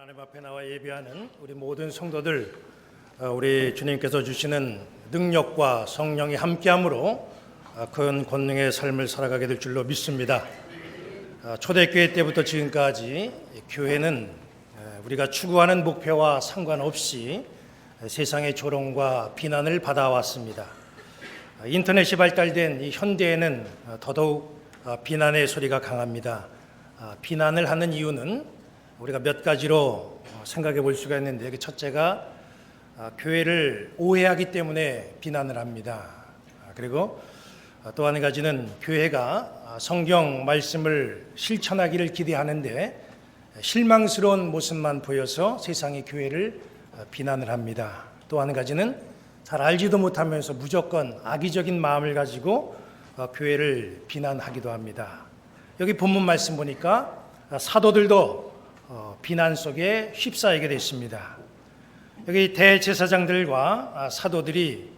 하나님 앞에 나와 예배하는 우리 모든 성도들, 우리 주님께서 주시는 능력과 성령이 함께함으로 큰 권능의 삶을 살아가게 될 줄로 믿습니다. 초대교회 때부터 지금까지 교회는 우리가 추구하는 목표와 상관없이 세상의 조롱과 비난을 받아왔습니다. 인터넷이 발달된 이 현대에는 더더욱 비난의 소리가 강합니다. 비난을 하는 이유는 우리가 몇 가지로 생각해 볼 수가 있는데, 첫째가 교회를 오해하기 때문에 비난을 합니다. 그리고 또 한 가지는 교회가 성경 말씀을 실천하기를 기대하는데 실망스러운 모습만 보여서 세상이 교회를 비난을 합니다. 또 한 가지는 잘 알지도 못하면서 무조건 악의적인 마음을 가지고 교회를 비난하기도 합니다. 여기 본문 말씀 보니까 사도들도 비난 속에 휩싸이게 됐습니다. 여기 대제사장들과 사도들이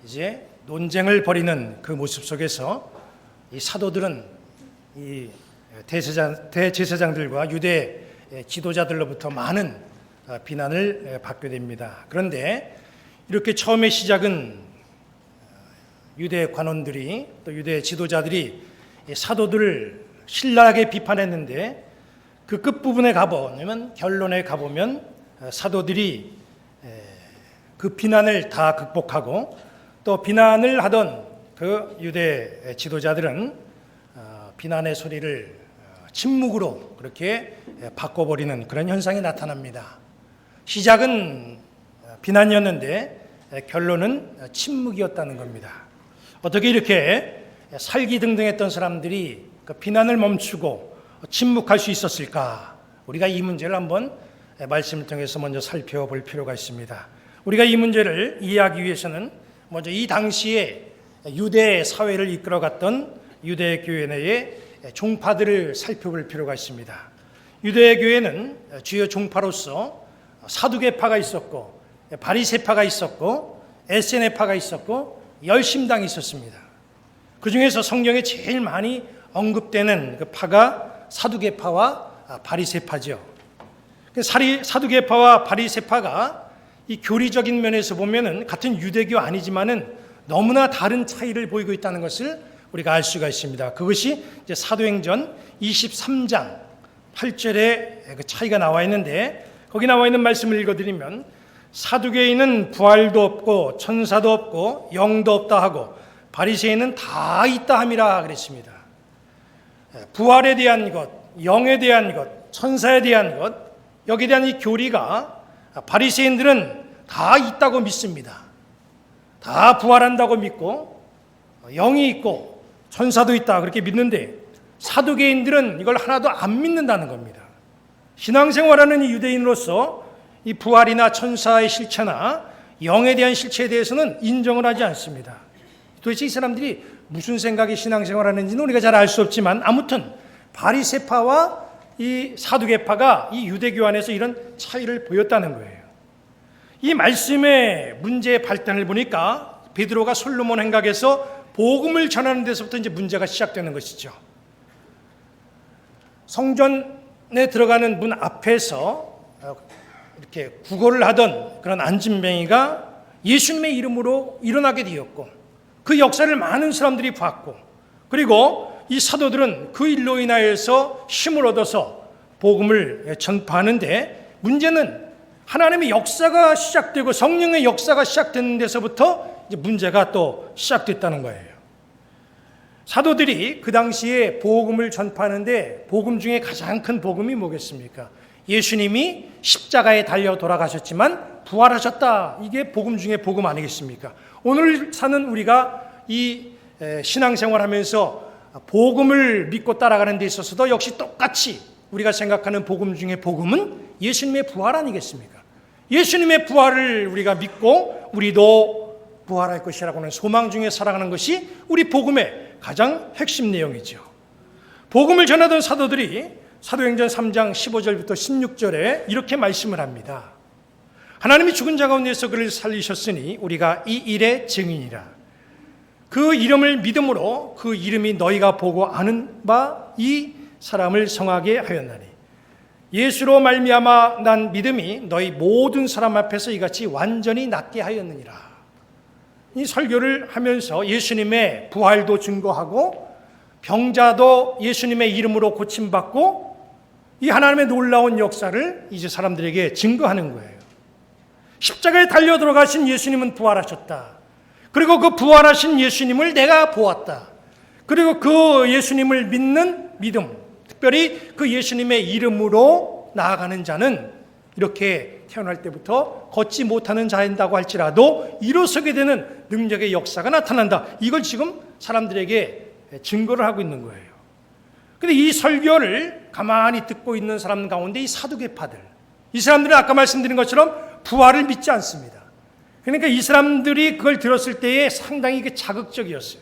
이제 논쟁을 벌이는 그 모습 속에서 이 사도들은 이 대제사장들과 유대 지도자들로부터 많은 비난을 받게 됩니다. 그런데 이렇게 처음에 시작은 유대 관원들이 또 유대 지도자들이 사도들을 신랄하게 비판했는데, 그 끝부분에 가보면, 결론에 가보면 사도들이 그 비난을 다 극복하고 또 비난을 하던 그 유대 지도자들은 비난의 소리를 침묵으로 그렇게 바꿔버리는 그런 현상이 나타납니다. 시작은 비난이었는데 결론은 침묵이었다는 겁니다. 어떻게 이렇게 살기등등했던 사람들이 그 비난을 멈추고 침묵할 수 있었을까? 우리가 이 문제를 한번 말씀을 통해서 먼저 살펴볼 필요가 있습니다. 우리가 이 문제를 이해하기 위해서는 먼저 이 당시에 유대 사회를 이끌어갔던 유대 교회 내의 종파들을 살펴볼 필요가 있습니다. 유대 교회는 주요 종파로서 사두개파가 있었고, 바리새파가 있었고, 에세네파가 있었고, 열심당이 있었습니다. 그 중에서 성경에 제일 많이 언급되는 그 파가 사두개파와 바리새파죠. 사두개파와 바리새파가 이 교리적인 면에서 보면은 같은 유대교 아니지만은 너무나 다른 차이를 보이고 있다는 것을 우리가 알 수가 있습니다. 그것이 이제 사도행전 23장 8절에 그 차이가 나와 있는데, 거기 나와 있는 말씀을 읽어드리면, 사두개인은 부활도 없고 천사도 없고 영도 없다 하고 바리새인은 다 있다 함이라 그랬습니다. 부활에 대한 것, 영에 대한 것, 천사에 대한 것, 여기에 대한 이 교리가 바리새인들은 다 있다고 믿습니다. 다 부활한다고 믿고 영이 있고 천사도 있다 그렇게 믿는데, 사두개인들은 이걸 하나도 안 믿는다는 겁니다. 신앙생활하는 이 유대인으로서 이 부활이나 천사의 실체나 영에 대한 실체에 대해서는 인정을 하지 않습니다. 도대체 이 사람들이 무슨 생각이 신앙생활하는지는 우리가 잘 알 수 없지만, 아무튼 바리새파와 이 사두개파가 이 유대교 안에서 이런 차이를 보였다는 거예요. 이 말씀의 문제의 발단을 보니까 베드로가 솔로몬 행각에서 복음을 전하는 데서부터 이제 문제가 시작되는 것이죠. 성전에 들어가는 문 앞에서 이렇게 구걸을 하던 그런 안진뱅이가 예수님의 이름으로 일어나게 되었고, 그 역사를 많은 사람들이 봤고, 그리고 이 사도들은 그 일로 인하여서 힘을 얻어서 복음을 전파하는데, 문제는 하나님의 역사가 시작되고 성령의 역사가 시작되는 데서부터 이제 문제가 또 시작됐다는 거예요. 사도들이 그 당시에 복음을 전파하는데 복음 중에 가장 큰 복음이 뭐겠습니까? 예수님이 십자가에 달려 돌아가셨지만 부활하셨다. 이게 복음 중에 복음 아니겠습니까? 오늘 사는 우리가 이 신앙생활하면서 복음을 믿고 따라가는 데 있어서도 역시 똑같이 우리가 생각하는 복음 중에 복음은 예수님의 부활 아니겠습니까? 예수님의 부활을 우리가 믿고 우리도 부활할 것이라고 하는 소망 중에 살아가는 것이 우리 복음의 가장 핵심 내용이죠. 복음을 전하던 사도들이 사도행전 3장 15절부터 16절에 이렇게 말씀을 합니다. 하나님이 죽은 자 가운데서 그를 살리셨으니 우리가 이 일의 증인이라. 그 이름을 믿음으로 그 이름이 너희가 보고 아는 바 이 사람을 성하게 하였나니 예수로 말미암아 난 믿음이 너희 모든 사람 앞에서 이같이 완전히 낫게 하였느니라. 이 설교를 하면서 예수님의 부활도 증거하고 병자도 예수님의 이름으로 고침받고 이 하나님의 놀라운 역사를 이제 사람들에게 증거하는 거예요. 십자가에 달려 들어가신 예수님은 부활하셨다. 그리고 그 부활하신 예수님을 내가 보았다. 그리고 그 예수님을 믿는 믿음, 특별히 그 예수님의 이름으로 나아가는 자는 이렇게 태어날 때부터 걷지 못하는 자인다고 할지라도 일어서게 되는 능력의 역사가 나타난다. 이걸 지금 사람들에게 증거를 하고 있는 거예요. 근데 이 설교를 가만히 듣고 있는 사람 가운데 이 사두개파들, 이 사람들은 아까 말씀드린 것처럼 부활을 믿지 않습니다. 그러니까 이 사람들이 그걸 들었을 때에 상당히 자극적이었어요.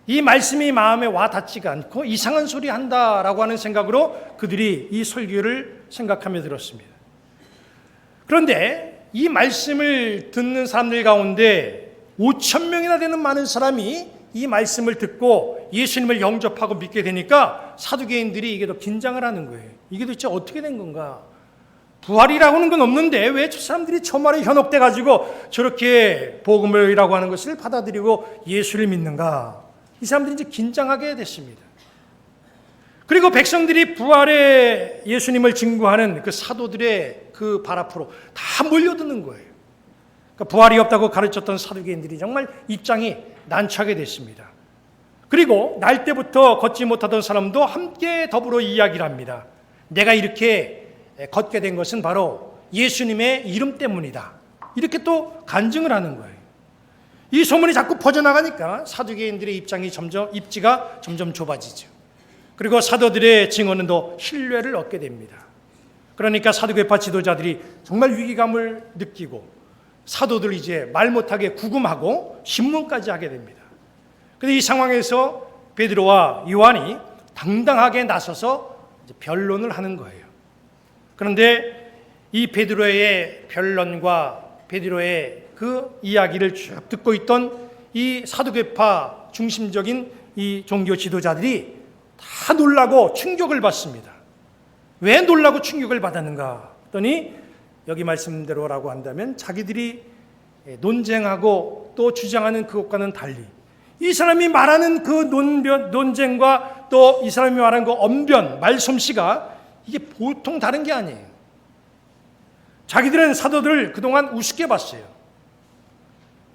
이 말씀이 마음에 와 닿지가 않고 이상한 소리 한다라고 하는 생각으로 그들이 이 설교를 생각하며 들었습니다. 그런데 이 말씀을 듣는 사람들 가운데 5천 명이나 되는 많은 사람이 이 말씀을 듣고 예수님을 영접하고 믿게 되니까 사두개인들이 이게 더 긴장을 하는 거예요. 이게 도대체 어떻게 된 건가? 부활이라고 하는 건 없는데 왜 저 사람들이 저 말에 현혹돼 가지고 저렇게 복음이라고 하는 것을 받아들이고 예수를 믿는가? 이 사람들이 이제 긴장하게 됐습니다. 그리고 백성들이 부활의 예수님을 증거하는 그 사도들의 그 발 앞으로 다 몰려드는 거예요. 그러니까 부활이 없다고 가르쳤던 사두개인들이 정말 입장이 난처하게 됐습니다. 그리고 날 때부터 걷지 못하던 사람도 함께 더불어 이야기를 합니다. 내가 이렇게 걷게 된 것은 바로 예수님의 이름 때문이다. 이렇게 또 간증을 하는 거예요. 이 소문이 자꾸 퍼져나가니까 사두개인들의 입지가 점점 좁아지죠. 그리고 사도들의 증언은 더 신뢰를 얻게 됩니다. 그러니까 사두개파 지도자들이 정말 위기감을 느끼고 사도들 이제 말 못하게 구금하고 신문까지 하게 됩니다. 그런데 이 상황에서 베드로와 요한이 당당하게 나서서 이제 변론을 하는 거예요. 그런데 이 베드로의 변론과 베드로의 그 이야기를 쭉 듣고 있던 이 사두개파 중심적인 이 종교 지도자들이 다 놀라고 충격을 받습니다. 왜 놀라고 충격을 받았는가 했더니 여기 말씀대로라고 한다면 자기들이 논쟁하고 또 주장하는 그것과는 달리 이 사람이 말하는 그 논쟁과 또 이 사람이 말하는 그 언변, 말솜씨가 이게 보통 다른 게 아니에요. 자기들은 사도들을 그동안 우습게 봤어요.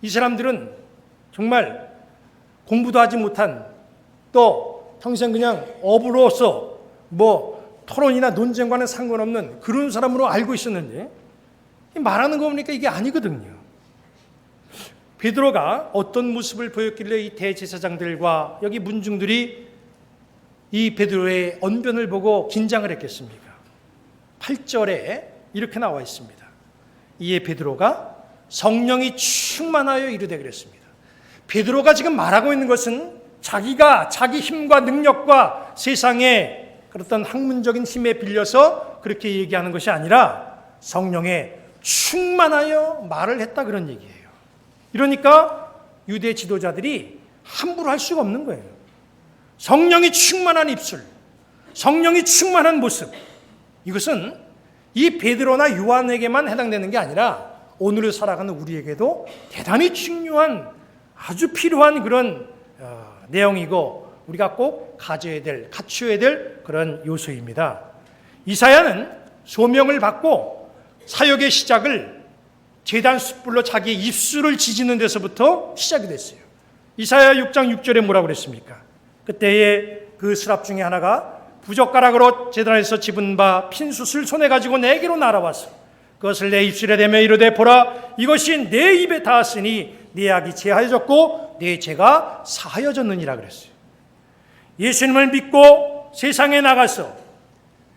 이 사람들은 정말 공부도 하지 못한 또 평생 그냥 어부로서 토론이나 논쟁과는 상관없는 그런 사람으로 알고 있었는데 말하는 거 보니까 이게 아니거든요. 베드로가 어떤 모습을 보였길래 이 대제사장들과 여기 문중들이 이 베드로의 언변을 보고 긴장을 했겠습니까? 8절에 이렇게 나와 있습니다. 이에 베드로가 성령이 충만하여 이르되 그랬습니다. 베드로가 지금 말하고 있는 것은 자기가 자기 힘과 능력과 세상의 그런 학문적인 힘에 빌려서 그렇게 얘기하는 것이 아니라 성령에 충만하여 말을 했다 그런 얘기예요. 이러니까 유대 지도자들이 함부로 할 수가 없는 거예요. 성령이 충만한 입술, 성령이 충만한 모습, 이것은 이 베드로나 요한에게만 해당되는 게 아니라 오늘을 살아가는 우리에게도 대단히 중요한 아주 필요한 그런 내용이고 우리가 꼭 갖춰야 될 그런 요소입니다. 이사야는 소명을 받고 사역의 시작을 제단 숯불로 자기의 입술을 지지는 데서부터 시작이 됐어요. 이사야 6장 6절에 뭐라고 그랬습니까? 그때에 그 스랍 중에 하나가 부젓가락으로 제단에서 집은 바 핀숯을 손에 가지고 내게로 날아왔어. 그것을 내 입술에 대며 이르되 보라 이것이 내 입에 닿았으니 네 악이 제하여졌고 내 죄가 사하여졌느니라 그랬어요. 예수님을 믿고 세상에 나가서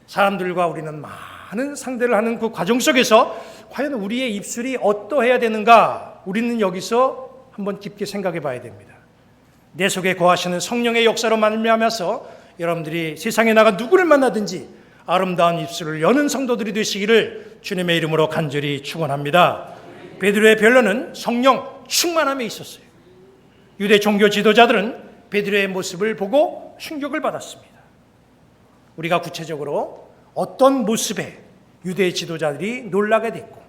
사람들과 우리는 많은 상대를 하는 그 과정 속에서 과연 우리의 입술이 어떠해야 되는가 우리는 여기서 한번 깊게 생각해 봐야 됩니다. 내 속에 거하시는 성령의 역사로 말미암아서 여러분들이 세상에 나가 누구를 만나든지 아름다운 입술을 여는 성도들이 되시기를 주님의 이름으로 간절히 축원합니다. 베드로의 변론은 성령 충만함에 있었어요. 유대 종교 지도자들은 베드로의 모습을 보고 충격을 받았습니다. 우리가 구체적으로 어떤 모습에 유대 지도자들이 놀라게 됐고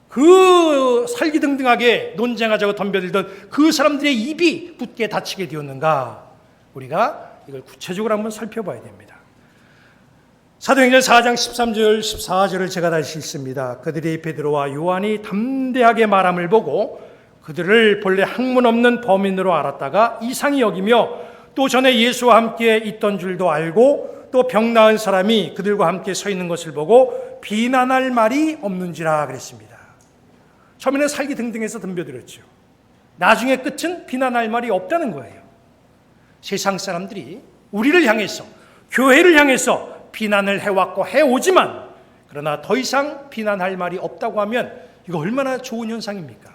그 살기등등하게 논쟁하자고 덤벼들던 그 사람들의 입이 굳게 닫히게 되었는가, 우리가 이걸 구체적으로 한번 살펴봐야 됩니다. 사도행전 4장 13절 14절을 제가 다시 읽습니다. 그들이 베드로와 요한이 담대하게 말함을 보고 그들을 본래 학문 없는 범인으로 알았다가 이상히 여기며 또 전에 예수와 함께 있던 줄도 알고 또 병 나은 사람이 그들과 함께 서 있는 것을 보고 비난할 말이 없는지라 그랬습니다. 처음에는 살기등등해서 덤벼들었죠. 나중에 끝은 비난할 말이 없다는 거예요. 세상 사람들이 우리를 향해서, 교회를 향해서 비난을 해왔고 해오지만 그러나 더 이상 비난할 말이 없다고 하면 이거 얼마나 좋은 현상입니까?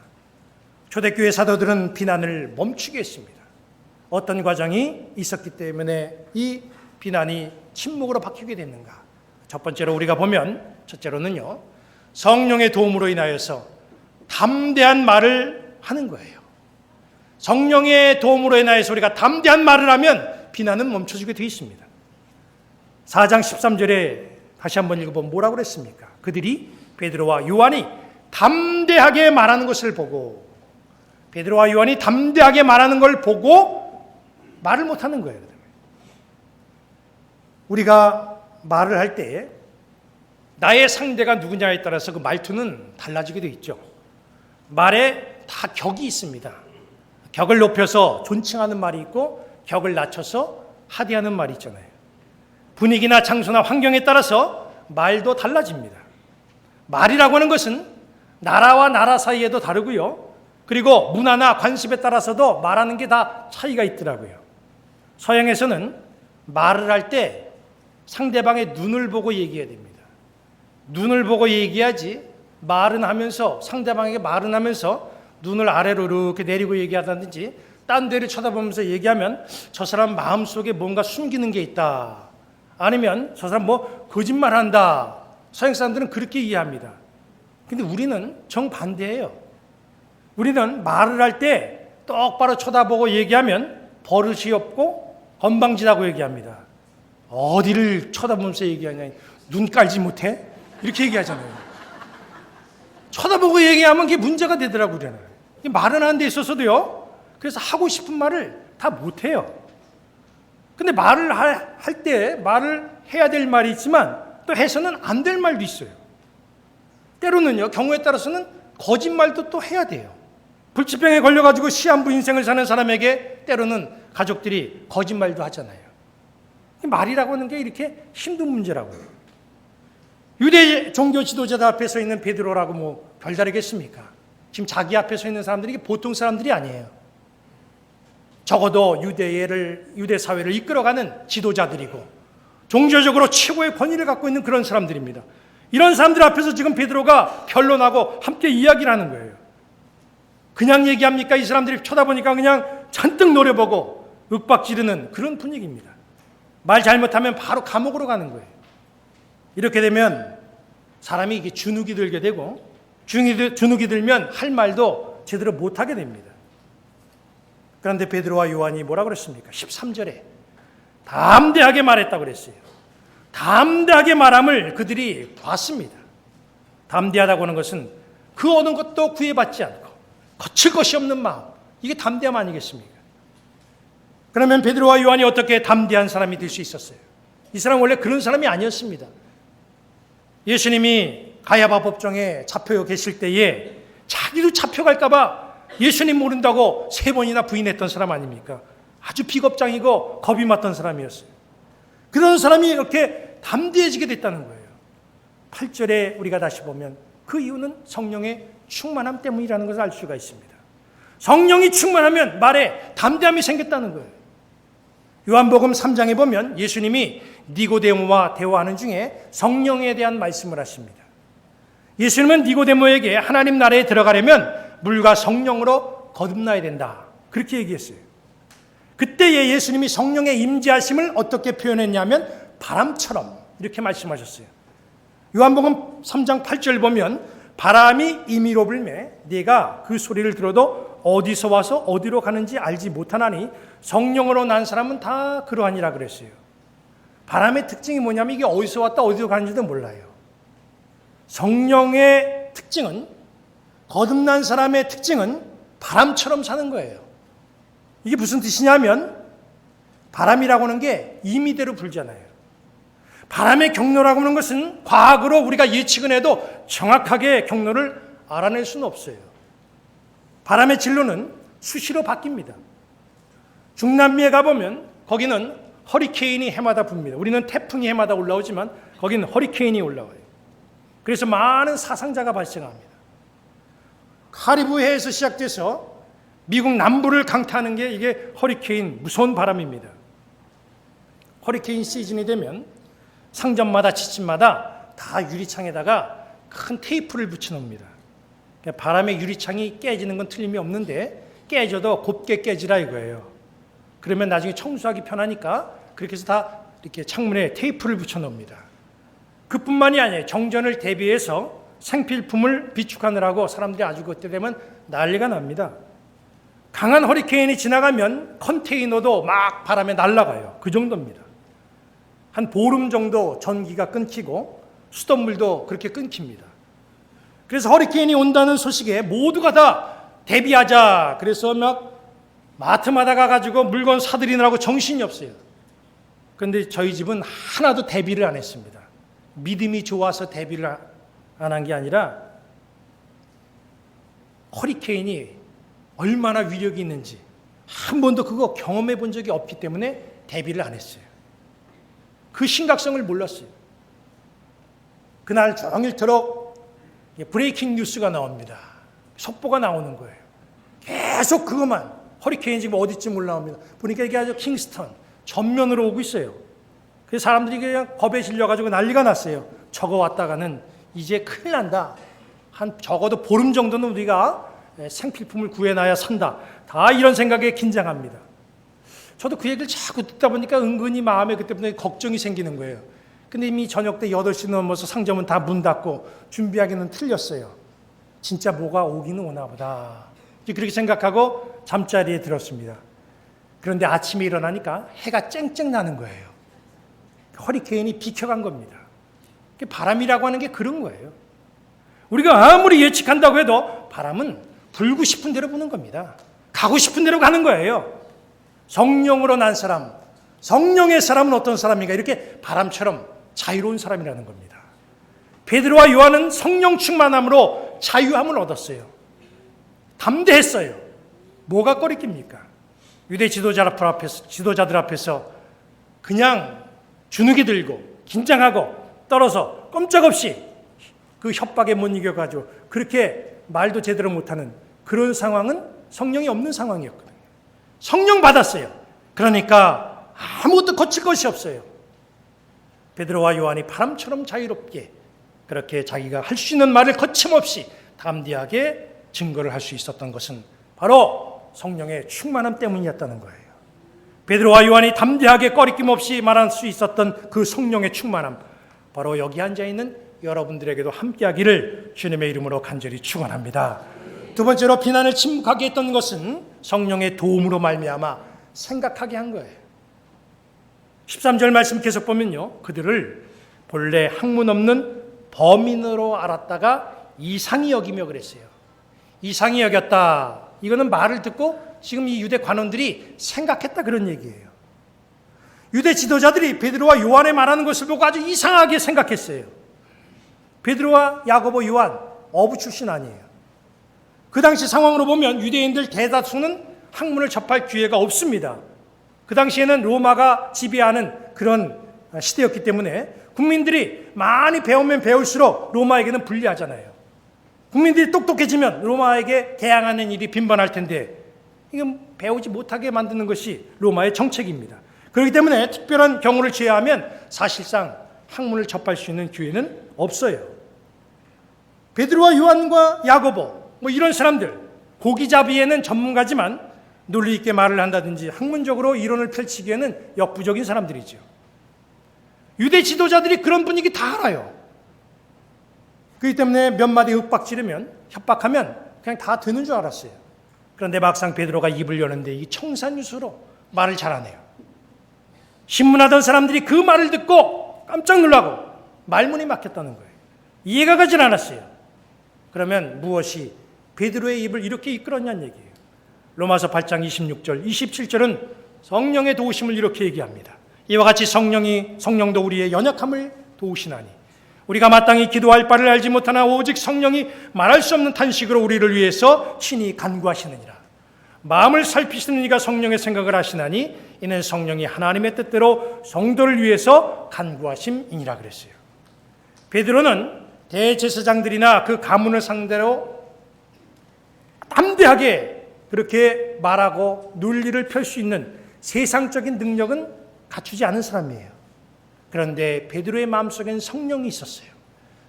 초대교회 사도들은 비난을 멈추게 했습니다. 어떤 과정이 있었기 때문에 이 비난이 침묵으로 바뀌게 됐는가? 첫 번째로 우리가 보면, 첫째로는요, 성령의 도움으로 인하여서 담대한 말을 하는 거예요. 성령의 도움으로 인하여서 우리가 담대한 말을 하면 비난은 멈춰지게 되어 있습니다. 4장 13절에 다시 한번 읽어보면 뭐라고 그랬습니까? 그들이 베드로와 요한이 담대하게 말하는 것을 보고, 베드로와 요한이 담대하게 말하는 걸 보고 말을 못하는 거예요. 우리가 말을 할 때 나의 상대가 누구냐에 따라서 그 말투는 달라지게 되어 있죠. 말에 다 격이 있습니다. 격을 높여서 존칭하는 말이 있고 격을 낮춰서 하대하는 말이 있잖아요. 분위기나 장소나 환경에 따라서 말도 달라집니다. 말이라고 하는 것은 나라와 나라 사이에도 다르고요. 그리고 문화나 관습에 따라서도 말하는 게 다 차이가 있더라고요. 서양에서는 말을 할 때 상대방의 눈을 보고 얘기해야 됩니다. 눈을 보고 얘기하지 말은 하면서, 상대방에게 말은 하면서 눈을 아래로 이렇게 내리고 얘기하다든지 딴 데를 쳐다보면서 얘기하면 저 사람 마음속에 뭔가 숨기는 게 있다, 아니면 저 사람 뭐 거짓말한다, 서양 사람들은 그렇게 이해합니다. 근데 우리는 정반대예요. 우리는 말을 할 때 똑바로 쳐다보고 얘기하면 버릇이 없고 건방지다고 얘기합니다. 어디를 쳐다보면서 얘기하냐, 눈 깔지 못해? 이렇게 얘기하잖아요. 쳐다보고 얘기하면 그게 문제가 되더라고요. 그러잖아요. 말은 하는 데 있어서도요, 그래서 하고 싶은 말을 다 못해요. 근데 말을 할 때 말을 해야 될 말이 있지만 또 해서는 안 될 말도 있어요. 때로는요, 경우에 따라서는 거짓말도 또 해야 돼요. 불치병에 걸려가지고 시한부 인생을 사는 사람에게 때로는 가족들이 거짓말도 하잖아요. 말이라고 하는 게 이렇게 힘든 문제라고요. 유대 종교 지도자들 앞에 서 있는 베드로라고 뭐 별다르겠습니까? 지금 자기 앞에 서 있는 사람들이 이게 보통 사람들이 아니에요. 적어도 유대 사회를 이끌어가는 지도자들이고 종교적으로 최고의 권위를 갖고 있는 그런 사람들입니다. 이런 사람들 앞에서 지금 베드로가 변론하고 함께 이야기를 하는 거예요. 그냥 얘기합니까? 이 사람들이 쳐다보니까 그냥 잔뜩 노려보고 윽박지르는 그런 분위기입니다. 말 잘못하면 바로 감옥으로 가는 거예요. 이렇게 되면 사람이 이게 주눅이 들게 되고, 주눅이 들면 할 말도 제대로 못하게 됩니다. 그런데 베드로와 요한이 뭐라고 그랬습니까? 13절에 담대하게 말했다고 그랬어요. 담대하게 말함을 그들이 봤습니다. 담대하다고 하는 것은 그 어느 것도 구애받지 않고 거칠 것이 없는 마음, 이게 담대함 아니겠습니까? 그러면 베드로와 요한이 어떻게 담대한 사람이 될 수 있었어요? 이 사람 원래 그런 사람이 아니었습니다. 예수님이 가야바 법정에 잡혀 계실 때에 자기도 잡혀갈까 봐 예수님 모른다고 3번이나 부인했던 사람 아닙니까? 아주 비겁장이고 겁이 많던 사람이었어요. 그런 사람이 이렇게 담대해지게 됐다는 거예요. 8절에 우리가 다시 보면 그 이유는 성령의 충만함 때문이라는 것을 알 수가 있습니다. 성령이 충만하면 말에 담대함이 생겼다는 거예요. 요한복음 3장에 보면 예수님이 니고데모와 대화하는 중에 성령에 대한 말씀을 하십니다. 예수님은 니고데모에게 하나님 나라에 들어가려면 물과 성령으로 거듭나야 된다, 그렇게 얘기했어요. 그때에 예수님이 성령의 임재하심을 어떻게 표현했냐면 바람처럼 이렇게 말씀하셨어요. 요한복음 3장 8절 보면 바람이 임의로 불매 네가 그 소리를 들어도 어디서 와서 어디로 가는지 알지 못하나니 성령으로 난 사람은 다 그러하니라 그랬어요. 바람의 특징이 뭐냐면 이게 어디서 왔다 어디로 가는지도 몰라요. 성령의 특징은, 거듭난 사람의 특징은 바람처럼 사는 거예요. 이게 무슨 뜻이냐면 바람이라고 하는 게 임의대로 불잖아요. 바람의 경로라고 하는 것은 과학으로 우리가 예측은 해도 정확하게 경로를 알아낼 수는 없어요. 바람의 진로는 수시로 바뀝니다. 중남미에 가보면 거기는 허리케인이 해마다 붑니다. 우리는 태풍이 해마다 올라오지만 거기는 허리케인이 올라와요. 그래서 많은 사상자가 발생합니다. 카리브해에서 시작돼서 미국 남부를 강타하는 게 이게 허리케인, 무서운 바람입니다. 허리케인 시즌이 되면 상점마다 지침마다 다 유리창에다가 큰 테이프를 붙여놓습니다. 바람에 유리창이 깨지는 건 틀림이 없는데 깨져도 곱게 깨지라 이거예요. 그러면 나중에 청소하기 편하니까 그렇게 해서 다 이렇게 창문에 테이프를 붙여놓습니다. 그뿐만이 아니에요. 정전을 대비해서 생필품을 비축하느라고 사람들이 아주 그때 되면 난리가 납니다. 강한 허리케인이 지나가면 컨테이너도 막 바람에 날아가요. 그 정도입니다. 한 보름 정도 전기가 끊기고 수돗물도 그렇게 끊깁니다. 그래서 허리케인이 온다는 소식에 모두가 다 대비하자. 그래서 막 마트마다 가가지고 물건 사들이느라고 정신이 없어요. 그런데 저희 집은 하나도 대비를 안 했습니다. 믿음이 좋아서 대비를 안 한 게 아니라 허리케인이 얼마나 위력이 있는지 한 번도 그거 경험해 본 적이 없기 때문에 대비를 안 했어요. 그 심각성을 몰랐어요. 그날 종일토록 브레이킹 뉴스가 나옵니다. 속보가 나오는 거예요. 계속 그것만, 허리케인 지금 어디쯤 올라옵니다. 보니까 이게 아주 킹스턴 전면으로 오고 있어요. 그래서 사람들이 그냥 겁에 질려가지고 난리가 났어요. 저거 왔다가는 이제 큰일 난다. 한 적어도 보름 정도는 우리가 생필품을 구해놔야 산다. 다 이런 생각에 긴장합니다. 저도 그 얘기를 자꾸 듣다 보니까 은근히 마음에 그때부터 걱정이 생기는 거예요. 근데 이미 저녁 때 8시 넘어서 상점은 다 문 닫고 준비하기는 틀렸어요. 진짜 뭐가 오기는 오나 보다. 그렇게 생각하고 잠자리에 들었습니다. 그런데 아침에 일어나니까 해가 쨍쨍 나는 거예요. 허리케인이 비켜간 겁니다. 바람이라고 하는 게 그런 거예요. 우리가 아무리 예측한다고 해도 바람은 불고 싶은 대로 부는 겁니다. 가고 싶은 대로 가는 거예요. 성령으로 난 사람, 성령의 사람은 어떤 사람인가? 이렇게 바람처럼 자유로운 사람이라는 겁니다. 베드로와 요한은 성령 충만함으로 자유함을 얻었어요. 담대했어요. 뭐가 꺼리깁니까? 유대 지도자들 앞에서 그냥 주눅이 들고 긴장하고 떨어서 꼼짝없이 그 협박에 못 이겨가지고 그렇게 말도 제대로 못하는 그런 상황은 성령이 없는 상황이었거든요. 성령 받았어요. 그러니까 아무것도 거칠 것이 없어요. 베드로와 요한이 바람처럼 자유롭게 그렇게 자기가 할 수 있는 말을 거침없이 담대하게 증거를 할 수 있었던 것은 바로 성령의 충만함 때문이었다는 거예요. 베드로와 요한이 담대하게 꺼리낌 없이 말할 수 있었던 그 성령의 충만함, 바로 여기 앉아있는 여러분들에게도 함께하기를 주님의 이름으로 간절히 축원합니다. 두 번째로 비난을 침묵하게 했던 것은 성령의 도움으로 말미암아 생각하게 한 거예요. 13절 말씀 계속 보면요, 그들을 본래 학문 없는 범인으로 알았다가 이상히 여기며 그랬어요. 이상히 여겼다. 이거는 말을 듣고 지금 이 유대 관원들이 생각했다 그런 얘기예요. 유대 지도자들이 베드로와 요한의 말하는 것을 보고 아주 이상하게 생각했어요. 베드로와 야고보, 요한 어부 출신 아니에요. 그 당시 상황으로 보면 유대인들 대다수는 학문을 접할 기회가 없습니다. 그 당시에는 로마가 지배하는 그런 시대였기 때문에 국민들이 많이 배우면 배울수록 로마에게는 불리하잖아요. 국민들이 똑똑해지면 로마에게 대항하는 일이 빈번할 텐데 이건 배우지 못하게 만드는 것이 로마의 정책입니다. 그렇기 때문에 특별한 경우를 제외하면 사실상 학문을 접할 수 있는 기회는 없어요. 베드로와 요한과 야고보 이런 사람들 고기잡이에는 전문가지만 논리 있게 말을 한다든지 학문적으로 이론을 펼치기에는 역부족인 사람들이죠. 유대 지도자들이 그런 분위기 다 알아요. 그렇기 때문에 몇 마디 윽박지르면 협박하면 그냥 다 되는 줄 알았어요. 그런데 막상 베드로가 입을 여는데 이 청산유수로 말을 잘하네요. 신문하던 사람들이 그 말을 듣고 깜짝 놀라고 말문이 막혔다는 거예요. 이해가 가질 않았어요. 그러면 무엇이 베드로의 입을 이렇게 이끌었냐는 얘기예요. 로마서 8장 26절, 27절은 성령의 도우심을 이렇게 얘기합니다. 이와 같이 성령도 우리의 연약함을 도우시나니 우리가 마땅히 기도할 바를 알지 못하나 오직 성령이 말할 수 없는 탄식으로 우리를 위해서 친히 간구하시느니라. 마음을 살피시는 이가 성령의 생각을 하시나니 이는 성령이 하나님의 뜻대로 성도를 위해서 간구하심이니라 그랬어요. 베드로는 대제사장들이나 그 가문을 상대로 담대하게 그렇게 말하고 논리를 펼 수 있는 세상적인 능력은 갖추지 않은 사람이에요. 그런데 베드로의 마음속엔 성령이 있었어요.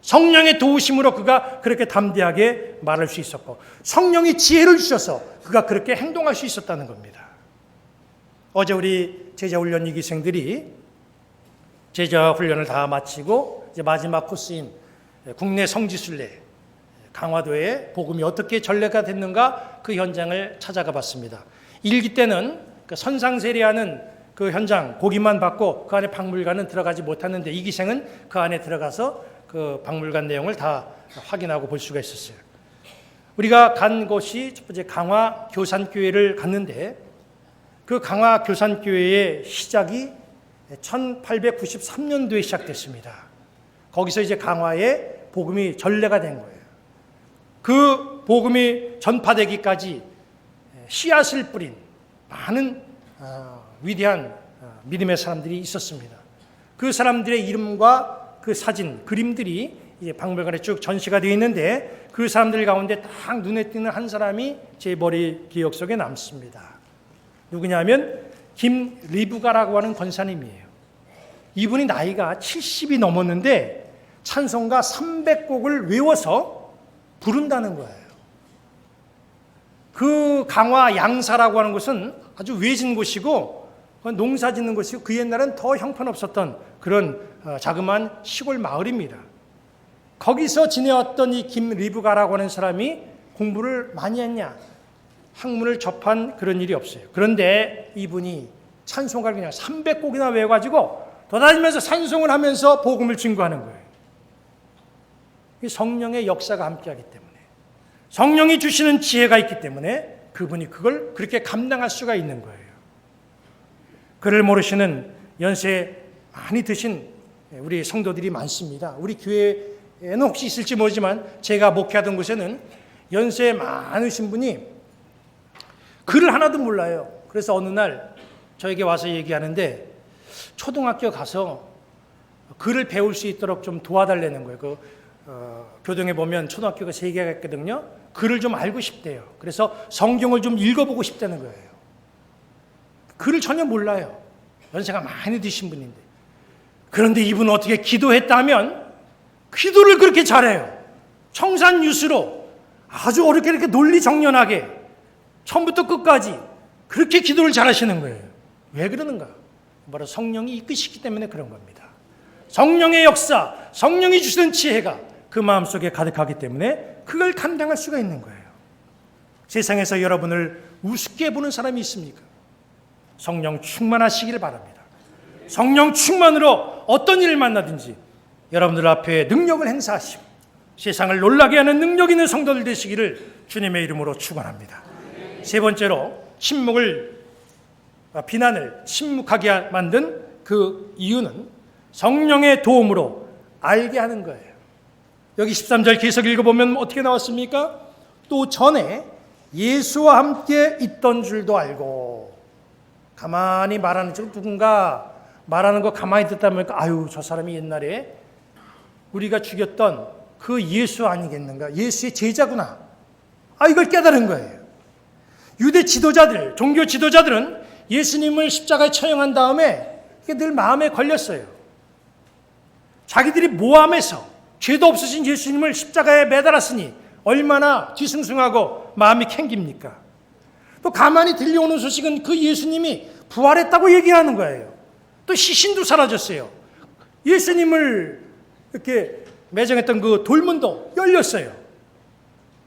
성령의 도우심으로 그가 그렇게 담대하게 말할 수 있었고 성령이 지혜를 주셔서 그가 그렇게 행동할 수 있었다는 겁니다. 어제 우리 제자훈련 2기생들이 제자훈련을 다 마치고 이제 마지막 코스인 국내 성지순례 강화도에 복음이 어떻게 전래가 됐는가 그 현장을 찾아가 봤습니다. 1기 때는 그 선상세례하는 그 현장 고기만 받고 그 안에 박물관은 들어가지 못했는데 2기생은 그 안에 들어가서 그 박물관 내용을 다 확인하고 볼 수가 있었어요. 우리가 간 곳이 첫 번째 강화 교산교회를 갔는데 그 강화 교산교회의 시작이 1893년도에 시작됐습니다. 거기서 이제 강화에 복음이 전래가 된 거예요. 그 복음이 전파되기까지 씨앗을 뿌린 많은 위대한 믿음의 사람들이 있었습니다. 그 사람들의 이름과 그 사진, 그림들이 이제 박물관에 쭉 전시가 되어 있는데 그 사람들 가운데 딱 눈에 띄는 한 사람이 제 머리 기억 속에 남습니다. 누구냐면 김리부가라고 하는 권사님이에요. 이분이 나이가 70이 넘었는데 찬송가 300곡을 외워서 부른다는 거예요. 그 강화 양사라고 하는 곳은 아주 외진 곳이고 농사 짓는 곳이고 그 옛날엔 더 형편없었던 그런 자그마한 시골 마을입니다. 거기서 지내왔던 이 김리부가라고 하는 사람이 공부를 많이 했냐? 학문을 접한 그런 일이 없어요. 그런데 이분이 찬송가를 그냥 300곡이나 외워가지고 돌아다니면서 찬송을 하면서 복음을 증거하는 거예요. 이 성령의 역사가 함께하기 때문에 성령이 주시는 지혜가 있기 때문에 그분이 그걸 그렇게 감당할 수가 있는 거예요. 그를 모르시는 연세 많이 드신 우리 성도들이 많습니다. 우리 교회에는 혹시 있을지 모르지만 제가 목회하던 곳에는 연세 많으신 분이 글을 하나도 몰라요. 그래서 어느 날 저에게 와서 얘기하는데 초등학교 가서 글을 배울 수 있도록 좀 도와달라는 거예요. 교동에 보면 초등학교가 3개가 있거든요. 글을 좀 알고 싶대요. 그래서 성경을 좀 읽어보고 싶다는 거예요. 글을 전혀 몰라요. 연세가 많이 드신 분인데. 그런데 이분은 어떻게 기도했다면 기도를 그렇게 잘해요. 청산유수로 아주 어렵게 이렇게 논리정연하게 처음부터 끝까지 그렇게 기도를 잘하시는 거예요. 왜 그러는가? 바로 성령이 이끄시기 때문에 그런 겁니다. 성령의 역사, 성령이 주시는 지혜가 그 마음속에 가득하기 때문에 그걸 감당할 수가 있는 거예요. 세상에서 여러분을 우습게 보는 사람이 있습니까? 성령 충만하시기를 바랍니다. 성령 충만으로 어떤 일을 만나든지 여러분들 앞에 능력을 행사하시고 세상을 놀라게 하는 능력 있는 성도들 되시기를 주님의 이름으로 축원합니다. 세 번째로 비난을 침묵하게 만든 그 이유는 성령의 도움으로 알게 하는 거예요. 여기 13절 계속 읽어보면 어떻게 나왔습니까? 또 전에 예수와 함께 있던 줄도 알고. 가만히 말하는 줄 누군가 말하는 거 가만히 듣다 보니까 아유 저 사람이 옛날에 우리가 죽였던 그 예수 아니겠는가? 예수의 제자구나. 이걸 깨달은 거예요. 유대 지도자들, 종교 지도자들은 예수님을 십자가에 처형한 다음에 이게 늘 마음에 걸렸어요. 자기들이 모함해서 죄도 없으신 예수님을 십자가에 매달았으니 얼마나 뒤숭숭하고 마음이 캥깁니까? 또 가만히 들려오는 소식은 그 예수님이 부활했다고 얘기하는 거예요. 또 시신도 사라졌어요. 예수님을 이렇게 매장했던 그 돌문도 열렸어요.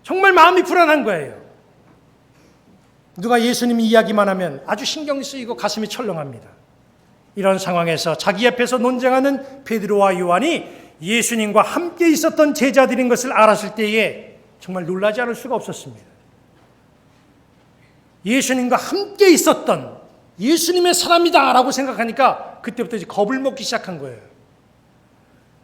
정말 마음이 불안한 거예요. 누가 예수님 이야기만 하면 아주 신경이 쓰이고 가슴이 철렁합니다. 이런 상황에서 자기 앞에서 논쟁하는 베드로와 요한이 예수님과 함께 있었던 제자들인 것을 알았을 때에 정말 놀라지 않을 수가 없었습니다. 예수님과 함께 있었던 예수님의 사람이다라고 생각하니까 그때부터 이제 겁을 먹기 시작한 거예요.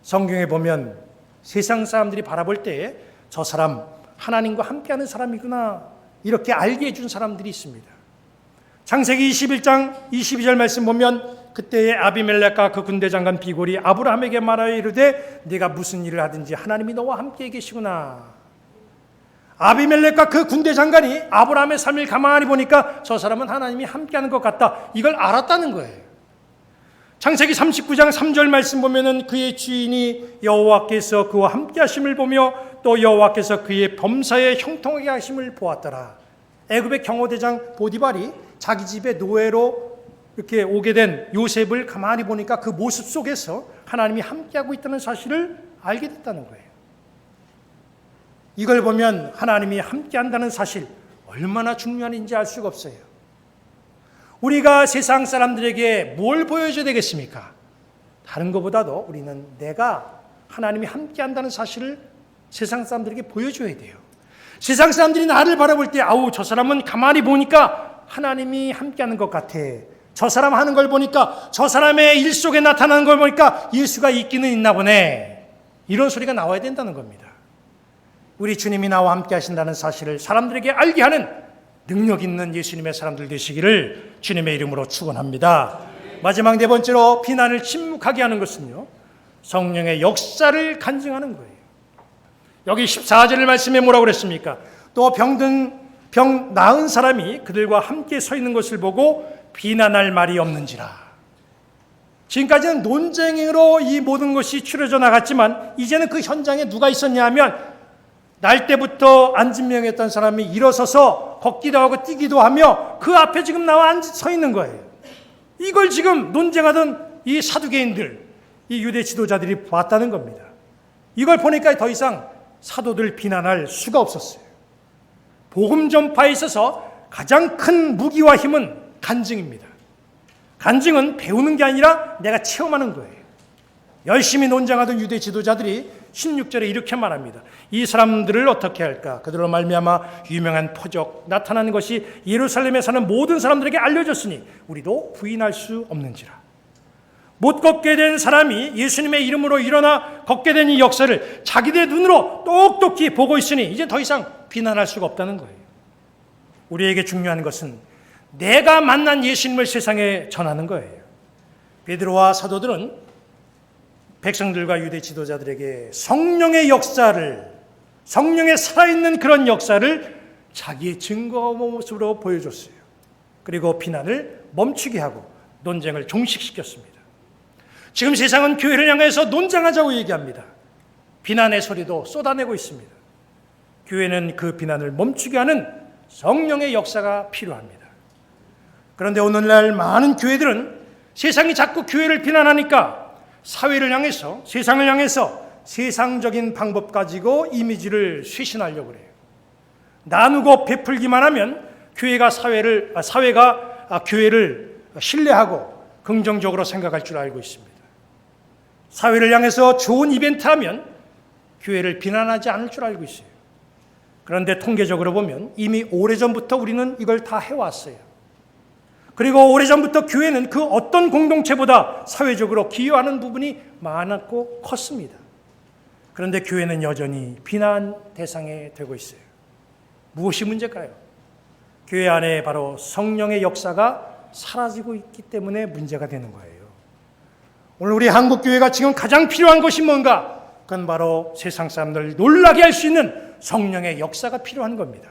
성경에 보면 세상 사람들이 바라볼 때에 저 사람 하나님과 함께하는 사람이구나 이렇게 알게 해준 사람들이 있습니다. 창세기 21장 22절 말씀 보면 그때의 아비멜렉과 그 군대 장관 비골이 아브라함에게 말하여 이르되 네가 무슨 일을 하든지 하나님이 너와 함께 계시구나. 아비멜렉과 그 군대 장관이 아브라함의 삶을 가만히 보니까 저 사람은 하나님이 함께하는 것 같다. 이걸 알았다는 거예요. 창세기 39장 3절 말씀 보면은 그의 주인이 여호와께서 그와 함께 하심을 보며 또 여호와께서 그의 범사에 형통하게 하심을 보았더라. 애굽의 경호대장 보디발이 자기 집에 노예로 이렇게 오게 된 요셉을 가만히 보니까 그 모습 속에서 하나님이 함께하고 있다는 사실을 알게 됐다는 거예요. 이걸 보면 하나님이 함께한다는 사실 얼마나 중요한지 알 수가 없어요. 우리가 세상 사람들에게 뭘 보여줘야 되겠습니까? 다른 것보다도 우리는 내가 하나님이 함께한다는 사실을 세상 사람들에게 보여줘야 돼요. 세상 사람들이 나를 바라볼 때 아우 저 사람은 가만히 보니까 하나님이 함께하는 것 같아. 저 사람 하는 걸 보니까 저 사람의 일 속에 나타나는 걸 보니까 예수가 있기는 있나 보네. 이런 소리가 나와야 된다는 겁니다. 우리 주님이 나와 함께 하신다는 사실을 사람들에게 알게 하는 능력 있는 예수님의 사람들 되시기를 주님의 이름으로 축원합니다. 마지막 네 번째로 비난을 침묵하게 하는 것은요, 성령의 역사를 간증하는 거예요. 여기 14절 말씀에 뭐라고 그랬습니까? 또 병 나은 사람이 그들과 함께 서 있는 것을 보고 비난할 말이 없는지라. 지금까지는 논쟁으로 이 모든 것이 추려져 나갔지만 이제는 그 현장에 누가 있었냐 하면 날 때부터 안진병이었던 사람이 일어서서 걷기도 하고 뛰기도 하며 그 앞에 지금 나와 서 있는 거예요. 이걸 지금 논쟁하던 이 사두개인들, 이 유대 지도자들이 봤다는 겁니다. 이걸 보니까 더 이상 사도들 비난할 수가 없었어요. 복음 전파에 있어서 가장 큰 무기와 힘은 간증입니다. 간증은 배우는 게 아니라 내가 체험하는 거예요. 열심히 논쟁하던 유대 지도자들이 16절에 이렇게 말합니다. 이 사람들을 어떻게 할까? 그들로 말미암아 유명한 표적 나타나는 것이 예루살렘에 사는 모든 사람들에게 알려졌으니 우리도 부인할 수 없는지라. 못 걷게 된 사람이 예수님의 이름으로 일어나 걷게 된 이 역사를 자기들의 눈으로 똑똑히 보고 있으니 이제 더 이상 비난할 수가 없다는 거예요. 우리에게 중요한 것은 내가 만난 예수님을 세상에 전하는 거예요. 베드로와 사도들은 백성들과 유대 지도자들에게 성령의 역사를, 성령의 살아있는 그런 역사를 자기의 증거 모습으로 보여줬어요. 그리고 비난을 멈추게 하고 논쟁을 종식시켰습니다. 지금 세상은 교회를 향해서 논쟁하자고 얘기합니다. 비난의 소리도 쏟아내고 있습니다. 교회는 그 비난을 멈추게 하는 성령의 역사가 필요합니다. 그런데 오늘날 많은 교회들은 세상이 자꾸 교회를 비난하니까 사회를 향해서, 세상을 향해서 세상적인 방법 가지고 이미지를 쇄신하려고 그래요. 나누고 베풀기만 하면 사회가 교회를 신뢰하고 긍정적으로 생각할 줄 알고 있습니다. 사회를 향해서 좋은 이벤트 하면 교회를 비난하지 않을 줄 알고 있어요. 그런데 통계적으로 보면 이미 오래전부터 우리는 이걸 다 해왔어요. 그리고 오래전부터 교회는 그 어떤 공동체보다 사회적으로 기여하는 부분이 많았고 컸습니다. 그런데 교회는 여전히 비난 대상이 되고 있어요. 무엇이 문제일까요? 교회 안에 바로 성령의 역사가 사라지고 있기 때문에 문제가 되는 거예요. 오늘 우리 한국교회가 지금 가장 필요한 것이 뭔가? 그건 바로 세상 사람들을 놀라게 할 수 있는 성령의 역사가 필요한 겁니다.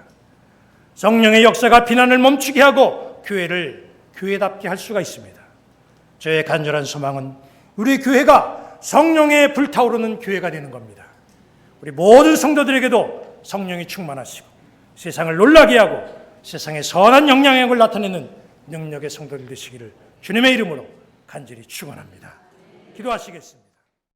성령의 역사가 비난을 멈추게 하고 교회를 교회답게 할 수가 있습니다. 저의 간절한 소망은 우리 교회가 성령에 불타오르는 교회가 되는 겁니다. 우리 모든 성도들에게도 성령이 충만하시고 세상을 놀라게 하고 세상에 선한 영향력을 나타내는 능력의 성도들 되시기를 주님의 이름으로 간절히 축원합니다. 기도하시겠습니다.